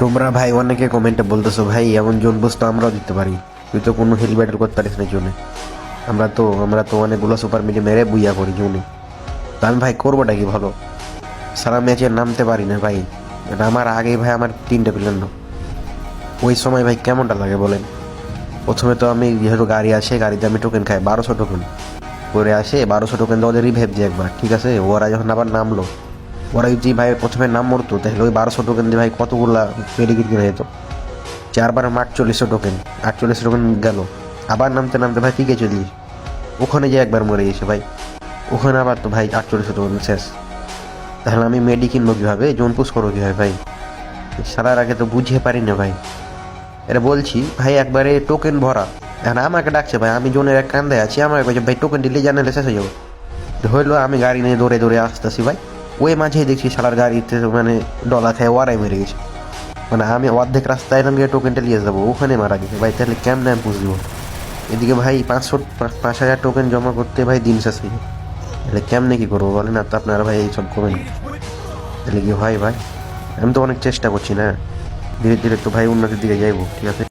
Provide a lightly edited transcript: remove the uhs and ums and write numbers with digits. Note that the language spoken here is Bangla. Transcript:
তোমরা ভাই অনেকে কমেন্টে বলতেছো ভাই এমন জোন বুঝ তো আমরাও দিতে পারি, তুই তো কোনো হিল ব্যাটেল করতে পারিস না জোনে। আমরা তো অনেকগুলো সুপার মিডি মেরে বুইয়া করি জোনে। তো আমি ভাই করবোটা কি ভালো, সারা ম্যাচে নামতে পারি না ভাই। এটা আমার আগে ভাই আমার 3টে প্লেয়ার না, ওই সময় ভাই কেমনটা লাগে বলেন। প্রথমে তো আমি যেহেতু গাড়ি আসে, গাড়িতে আমি টোকেন খাই 1200 টোকেন করে আসে, 1200 টোকেন দিয়ে ওদের রিভেভ দিয়ে একবার, ঠিক আছে। ওরা যখন আবার নামলো, ওরা যদি ভাই প্রথমে নাম মরতো তাহলে ওই 1200 টোকেন দিয়ে ভাই কতগুলা মেডিকিট কিনে যেত। 4 বার 4800 টোকেন, 48 টোকেন গেল। আবার নামতে নামতে ভাই পিকে চলি, ওখানে যে একবার মরে গেছে ভাই, ওখানে আবার তো ভাই 4800 টোকেন শেষ। তাহলে আমি মেডি কিনবো কীভাবে, জোন পুশ করবো কীভাবে ভাই, সারার আগে তো বুঝিয়ে পারি না ভাই। এটা বলছি ভাই একবারে টোকেন ভরা। এখন আমাকে ডাকছে ভাই, আমি জোনের এক কান্দায় আছি, আমাকে বলছে ভাই টোকেন দিলে জানালে শেষ হয়ে যাবো। হইলো আমি গাড়ি নিয়ে দৌড়ে দৌড়ে আসতেছি ভাই, ওই মাঝেই দেখছি সারার গাড়িতে মানে ডলা খায় ওয়ারাই মেরে গেছে। মানে আমি অর্ধেক রাস্তায় এলাম গিয়ে টোকেনটা নিয়ে যাবো, ওখানে মারা গেছে ভাই। তাহলে কেমন আমি বুঝবো, এদিকে ভাই 5,000 টোকেন জমা করতে ভাই দিন শেষ হয়ে যায়। তাহলে কেমনে কি করবো বলেন, আর তো আপনারা ভাই এইসব করবেন, তাহলে কি হয় ভাই। আমি তো অনেক চেষ্টা করছি না, ধীরে ধীরে তো ভাই উন্নতির দিকে যাইবো, ঠিক আছে।